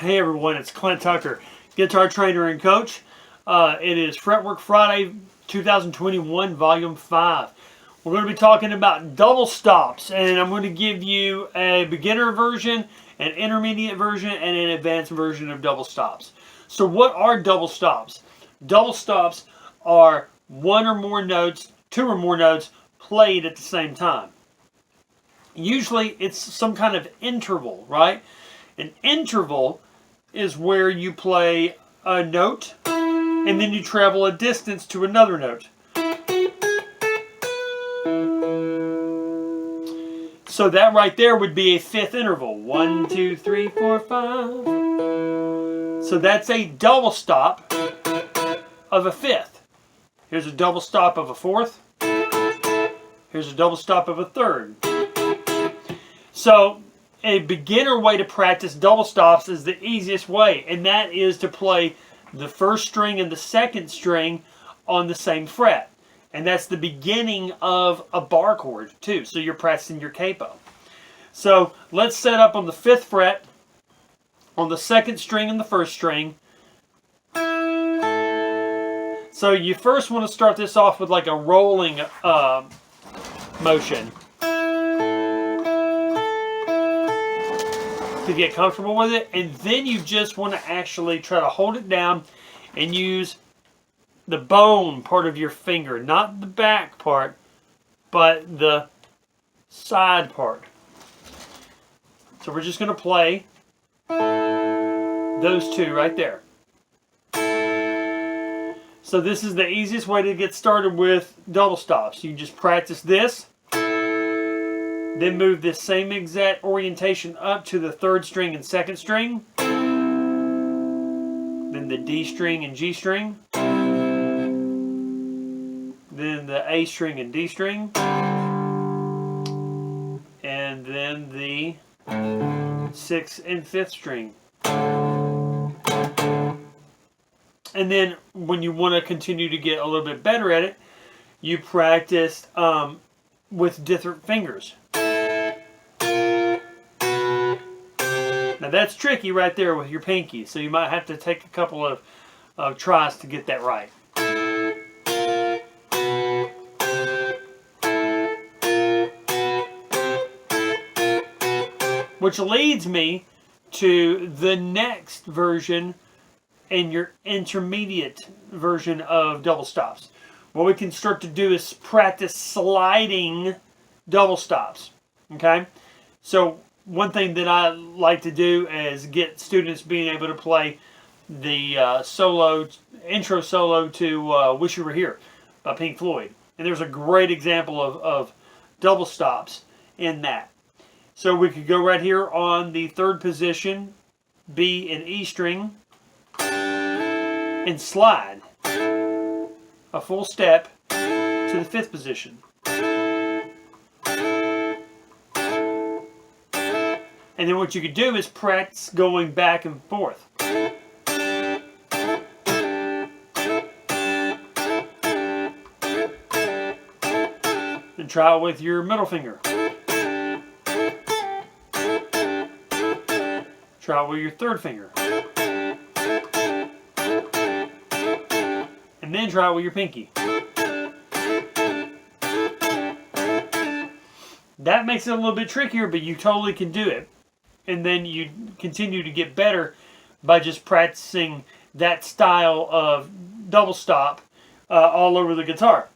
Hey everyone, it's Clint Tucker, guitar trainer and coach. It is Fretwork Friday 2021, Volume 5. We're going to be talking about double stops, and I'm going to give you a beginner version, an intermediate version, and an advanced version of double stops. So what are double stops? Double stops are one or more notes, two or more notes played at the same time. Usually it's some kind of interval, right? An interval is where you play a note and then you travel a distance to another note. So that right there would be a fifth interval. 1, 2, 3, 4, 5. So that's a double stop of a fifth. Here's a double stop of a fourth. Here's a double stop of a third. So a beginner way to practice double stops is the easiest way, and that is to play the first string and the second string on the same fret. And that's the beginning of a bar chord too, so you're practicing your capo. So let's set up on the 5th fret, on the second string and the first string. So you first want to start this off with like a rolling motion to get comfortable with it, and then you just want to actually try to hold it down and use the bone part of your finger, not the back part, but the side part. So we're just going to play those two right there. So this is the easiest way to get started with double stops. You just practice this, then move this same exact orientation up to the 3rd string and 2nd string, then the D string and G string, then the A string and D string, and then the 6th and 5th string. And then when you want to continue to get a little bit better at it, you practice with different fingers. Now that's tricky right there with your pinky, so you might have to take a couple of tries to get that right. Which leads me to the next version and your intermediate version of double stops. What we can start to do is practice sliding double stops. Okay? So one thing that I like to do is get students being able to play the intro solo to Wish You Were Here by Pink Floyd. And there's a great example of double stops in that. So we could go right here on the 3rd position, B and E string, and slide a full step to the 5th position. And then what you could do is practice going back and forth. And try it with your middle finger. Try it with your third finger. And then try it with your pinky. That makes it a little bit trickier, but you totally can do it. And then you continue to get better by just practicing that style of double stop all over the guitar.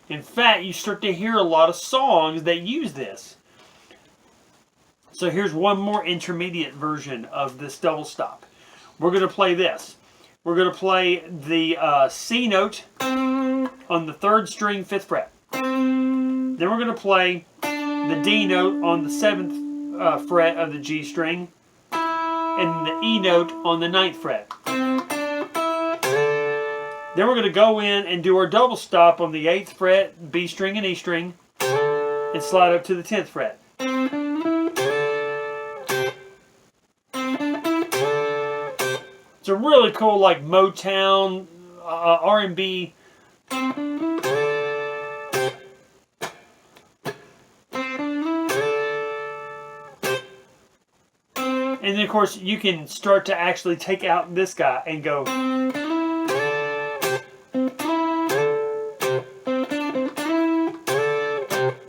In fact, you start to hear a lot of songs that use this. So here's one more intermediate version of this double stop. We're going to play this. We're going to play the C note on the 3rd string, 5th fret. Then we're going to play the D note on the 7th fret of the G string, and the E note on the 9th fret. Then we're going to go in and do our double stop on the 8th fret, B string and E string, and slide up to the 10th fret. It's a really cool, like, Motown, R&B. And then, of course, you can start to actually take out this guy and go.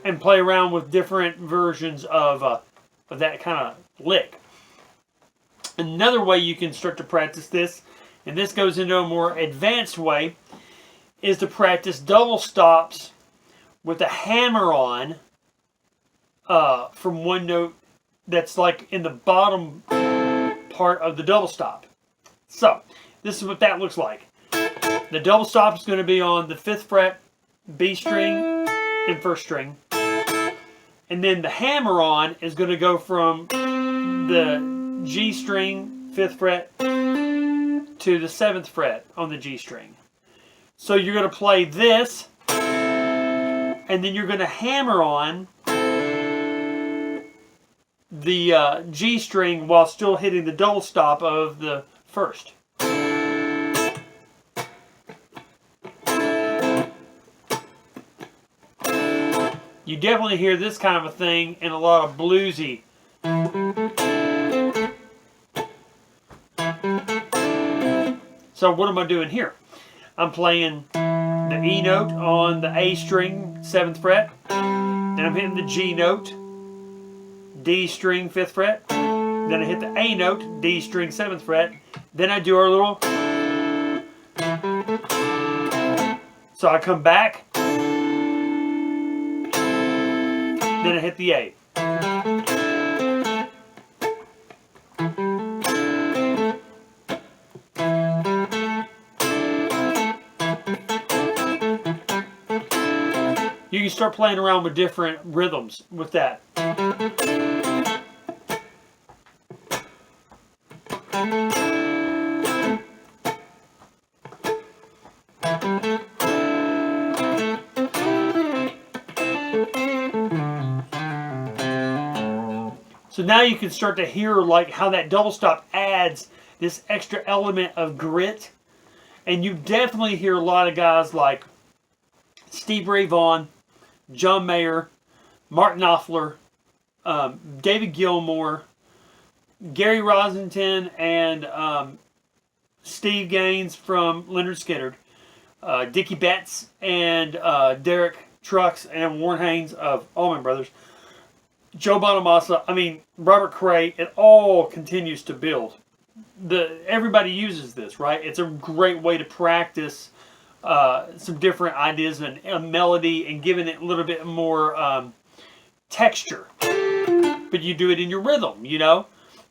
And play around with different versions of that kind of lick. Another way you can start to practice this, and this goes into a more advanced way, is to practice double stops with a hammer on from one note that's like in the bottom part of the double stop. So, this is what that looks like. The double stop is going to be on the 5th fret, B string, and 1st string. And then the hammer on is going to go from the G string, 5th fret, to the 7th fret on the G string. So you're going to play this, and then you're going to hammer on the G string while still hitting the double stop of the 1st. You definitely hear this kind of a thing in a lot of bluesy. So what am I doing here? I'm playing the E note on the A string, 7th fret. Then I'm hitting the G note, D string, 5th fret. Then I hit the A note, D string, 7th fret. Then I do our little. So I come back. Then I hit the A. You can start playing around with different rhythms with that. So now you can start to hear like how that double stop adds this extra element of grit. And you definitely hear a lot of guys like Steve Ray Vaughan, John Mayer, Mark Knopfler, David Gilmour, Gary Rossington, and Steve Gaines from Lynyrd Skynyrd, Dickie Betts, and Derek Trucks, and Warren Haynes of Allman Brothers, Joe Bonamassa, I mean, Robert Cray. It all continues to build. Everybody uses this, right? It's a great way to practice some different ideas and a melody and giving it a little bit more texture. But you do it in your rhythm, you know?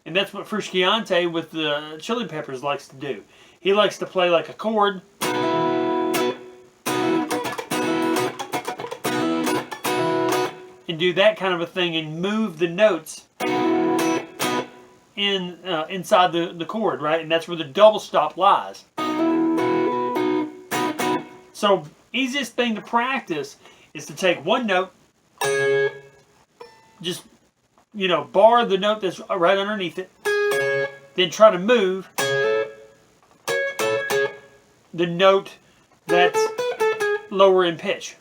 And that's what Frusciante with the Chili Peppers likes to do. He likes to play like a chord. And do that kind of a thing and move the notes inside the chord, right? And that's where the double stop lies. So, easiest thing to practice is to take one note, just, you know, bar the note that's right underneath it, then try to move the note that's lower in pitch.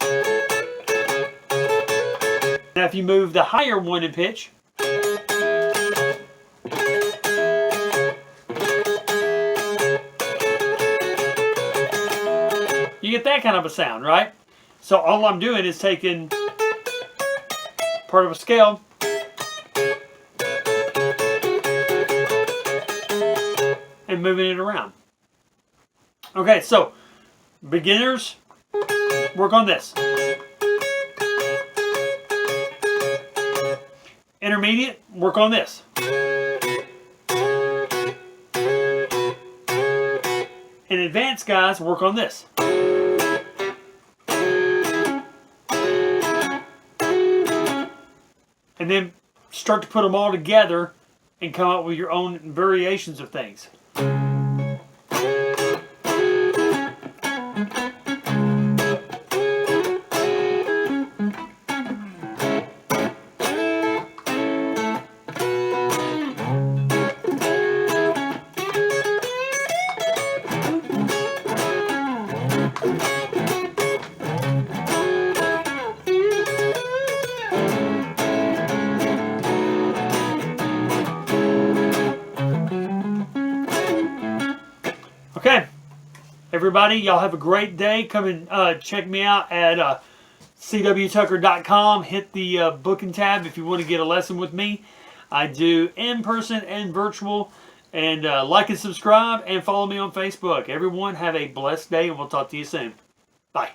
Now if you move the higher one in pitch, you get that kind of a sound, right? So all I'm doing is taking part of a scale and moving it around. Okay, so beginners, work on this. Intermediate, work on this. And advanced guys, work on this. And then start to put them all together and come up with your own variations of things. Okay, everybody, y'all have a great day. Come and check me out at cwtucker.com. Hit the booking tab if you want to get a lesson with me. I do in-person and virtual. And like and subscribe and follow me on Facebook. Everyone have a blessed day, and we'll talk to you soon. Bye.